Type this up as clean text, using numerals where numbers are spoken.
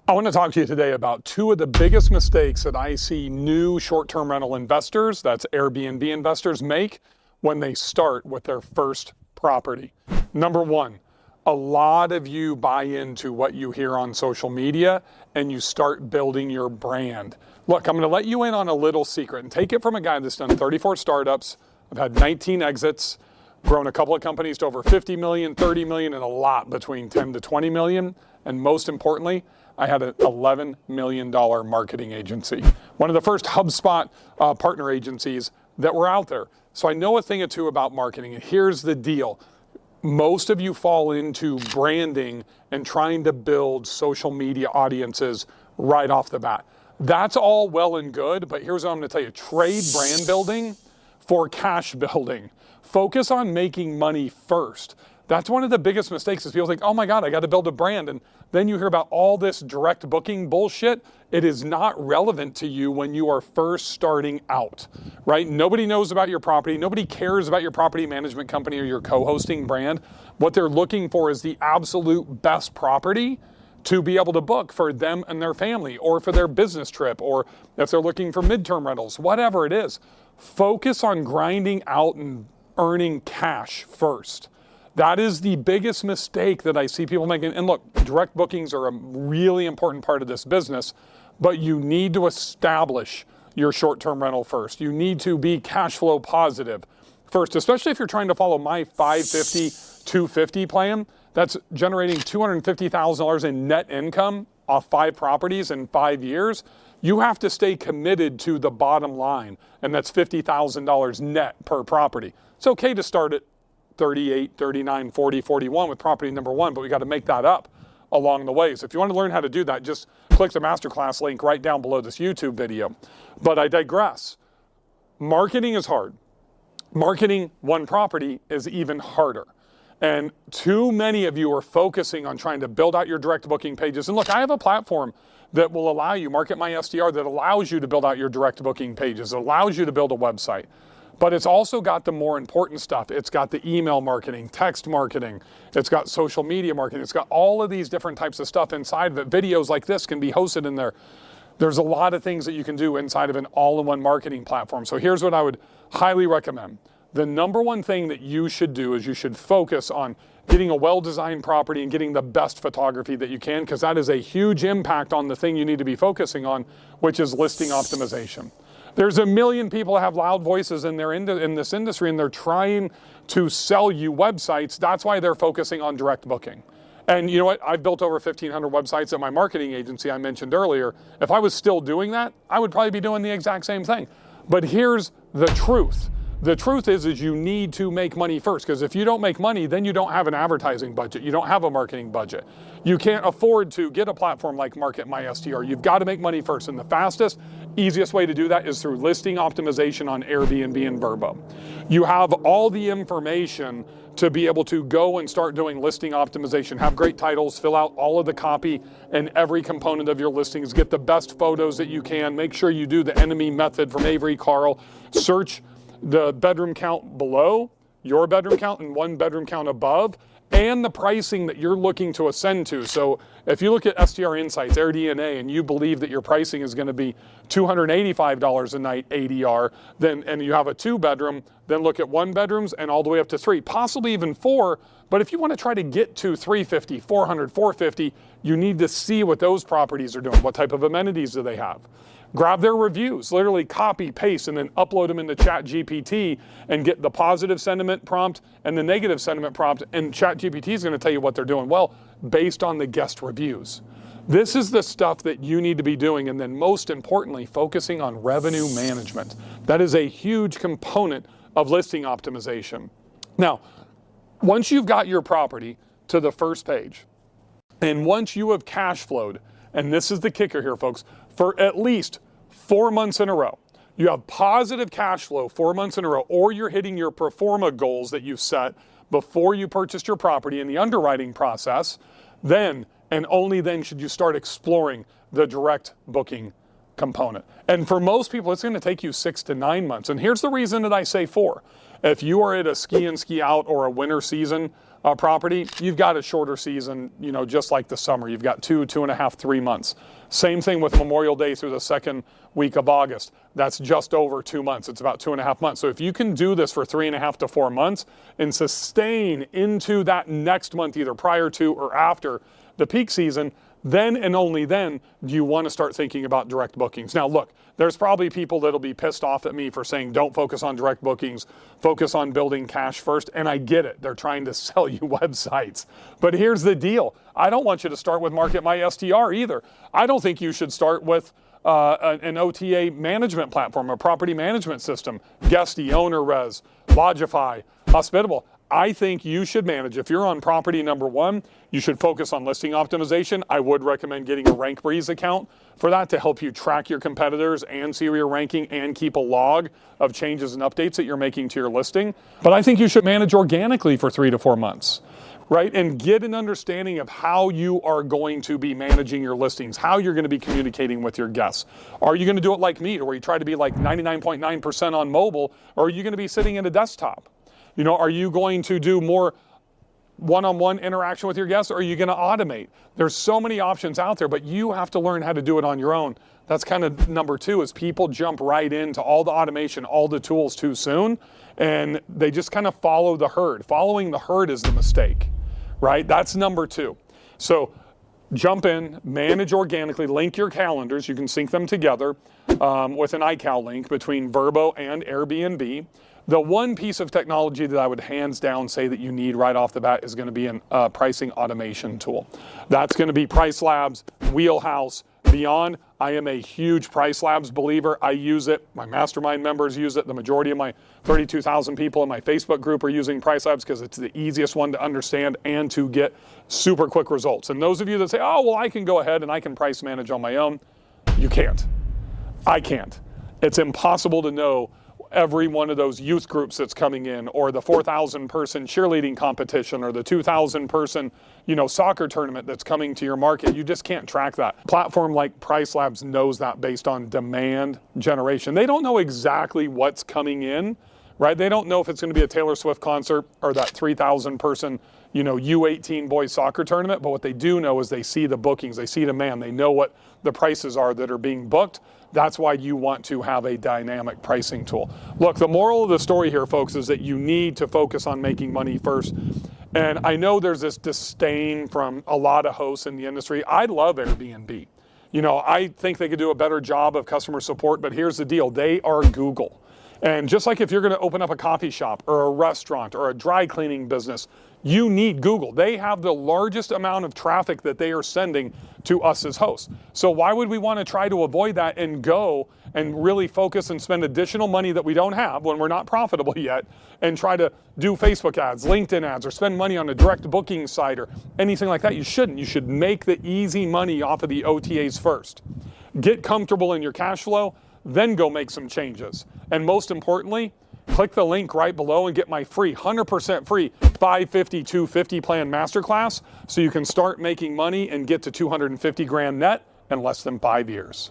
I want to talk to you today about two of the biggest mistakes that I see new short-term rental investors, that's Airbnb investors, make when they start with their first property. Number one, a lot of you buy into what you hear on social media and you start building your brand. Look, I'm going to let you in on a little secret and take it from a guy that's done 34 startups. I've had 19 exits, grown a couple of companies to over 50 million, 30 million, and a lot between 10 to 20 million. And most importantly, I had an $11 million marketing agency. One of the first HubSpot partner agencies that were out there. So I know a thing or two about marketing, and here's the deal. Most of you fall into branding and trying to build social media audiences right off the bat. That's all well and good, but here's what I'm gonna tell you. Trade brand building for cash building. Focus on making money first. That's one of the biggest mistakes is people think, oh my God, I got to build a brand. And then you hear about all this direct booking bullshit. It is not relevant to you when you are first starting out, right? Nobody knows about your property. Nobody cares about your property management company or your co-hosting brand. What they're looking for is the absolute best property to be able to book for them and their family, or for their business trip, or if they're looking for midterm rentals, whatever it is. Focus on grinding out and earning cash first. That is the biggest mistake that I see people making. And look, direct bookings are a really important part of this business, but you need to establish your short-term rental first. You need to be cash flow positive first, especially if you're trying to follow my 550, 250 plan. That's generating $250,000 in net income off 5 properties in 5 years. You have to stay committed to the bottom line, and that's $50,000 net per property. It's okay to start at 38, 39, 40, 41 with property number one, but we got to make that up along the way. So if you want to learn how to do that, just click the masterclass link right down below this YouTube video. But I digress. Marketing is hard. Marketing one property is even harder. And too many of you are focusing on trying to build out your direct booking pages. And look, I have a platform that will allow you, Market My SDR, that allows you to build out your direct booking pages, allows you to build a website. But it's also got the more important stuff. It's got the email marketing, text marketing. It's got social media marketing. It's got all of these different types of stuff inside of it. Videos like this can be hosted in there. There's a lot of things that you can do inside of an all-in-one marketing platform. So here's what I would highly recommend. The number one thing that you should do is you should focus on getting a well-designed property and getting the best photography that you can, because that is a huge impact on the thing you need to be focusing on, which is listing optimization. There's a million people that have loud voices in this industry, and they're trying to sell you websites. That's why they're focusing on direct booking. And you know what? I've built over 1,500 websites at my marketing agency I mentioned earlier. If I was still doing that, I would probably be doing the exact same thing. But here's the truth. The truth is you need to make money first, because if you don't make money, then you don't have an advertising budget. You don't have a marketing budget. You can't afford to get a platform like Market My STR. You've got to make money first. And the fastest, easiest way to do that is through listing optimization on Airbnb and Vrbo. You have all the information to be able to go and start doing listing optimization, have great titles, fill out all of the copy and every component of your listings, get the best photos that you can, make sure you do the enemy method from Avery Carl, search the bedroom count below, your bedroom count, and 1 bedroom count above, and the pricing that you're looking to ascend to. So if you look at STR Insights, AirDNA, and you believe that your pricing is going to be $285 a night ADR, and you have a 2-bedroom, then look at 1 bedrooms and all the way up to 3, possibly even 4. But if you want to try to get to 350, 400, 450, you need to see what those properties are doing. What type of amenities do they have? Grab their reviews, literally copy, paste, and then upload them into ChatGPT and get the positive sentiment prompt and the negative sentiment prompt, and ChatGPT is going to tell you what they're doing well based on the guest reviews. This is the stuff that you need to be doing, and then most importantly, focusing on revenue management. That is a huge component of listing optimization. Now, once you've got your property to the first page, and once you have cash flowed, and this is the kicker here, folks, for at least 4 months in a row, you have positive cash flow 4 months in a row, or you're hitting your pro forma goals that you've set before you purchased your property in the underwriting process, then and only then should you start exploring the direct booking component. And for most people, it's going to take you 6 to 9 months. And here's the reason that I say 4. If you are at a ski in, ski out or a winter season property, you've got a shorter season, just like the summer. You've got 2.5, 3 months. Same thing with Memorial Day through the second week of August. That's just over 2 months. It's about 2.5 months. So if you can do this for 3.5 to 4 months and sustain into that next month, either prior to or after the peak season, then and only then do you want to start thinking about direct bookings. Now look, there's probably people that'll be pissed off at me for saying don't focus on direct bookings, focus on building cash first, and I get it. They're trying to sell you websites. But here's the deal. I don't want you to start with Market My STR either. I don't think you should start with an OTA management platform, a property management system, Guesty, OwnerRez, Lodgify, Hospitable. I think you should manage. If you're on property number one, you should focus on listing optimization. I would recommend getting a RankBreeze account for that to help you track your competitors and see where you're ranking and keep a log of changes and updates that you're making to your listing. But I think you should manage organically for 3 to 4 months, right? And get an understanding of how you are going to be managing your listings, how you're going to be communicating with your guests. Are you going to do it like me, where you try to be like 99.9% on mobile, or are you going to be sitting at a desktop? Are you going to do more one-on-one interaction with your guests, or are you going to automate? There's so many options out there, but you have to learn how to do it on your own. That's kind of number two, is people jump right into all the automation, all the tools too soon, and they just kind of follow the herd. Following the herd is the mistake, right? That's number two. So jump in, manage organically, link your calendars. You can sync them together with an iCal link between Vrbo and Airbnb. The one piece of technology that I would hands down say that you need right off the bat is going to be a pricing automation tool. That's going to be Price Labs, Wheelhouse, Beyond. I am a huge Price Labs believer. I use it. My mastermind members use it. The majority of my 32,000 people in my Facebook group are using Price Labs because it's the easiest one to understand and to get super quick results. And those of you that say, oh, well, I can go ahead and I can price manage on my own, you can't. I can't. It's impossible to know every one of those youth groups that's coming in, or the 4,000 person cheerleading competition, or the 2,000 person, soccer tournament that's coming to your market. You just can't track that. Platform like Price Labs knows that based on demand generation. They don't know exactly what's coming in, right? They don't know if it's going to be a Taylor Swift concert or that 3,000 person, U18 boys soccer tournament. But what they do know is they see the bookings, they see demand, they know what the prices are that are being booked. That's why you want to have a dynamic pricing tool. Look, the moral of the story here, folks, is that you need to focus on making money first. And I know there's this disdain from a lot of hosts in the industry. I love Airbnb. I think they could do a better job of customer support, but here's the deal. They are Google. And just like if you're going to open up a coffee shop or a restaurant or a dry cleaning business, you need Google. They have the largest amount of traffic that they are sending to us as hosts. So why would we want to try to avoid that and go and really focus and spend additional money that we don't have when we're not profitable yet, and try to do Facebook ads, LinkedIn ads, or spend money on a direct booking site or anything like that? You shouldn't. You should make the easy money off of the OTAs first. Get comfortable in your cash flow, then go make some changes. And most importantly, click the link right below and get my free, 100% free 550-250 plan masterclass so you can start making money and get to 250 grand net in less than 5 years.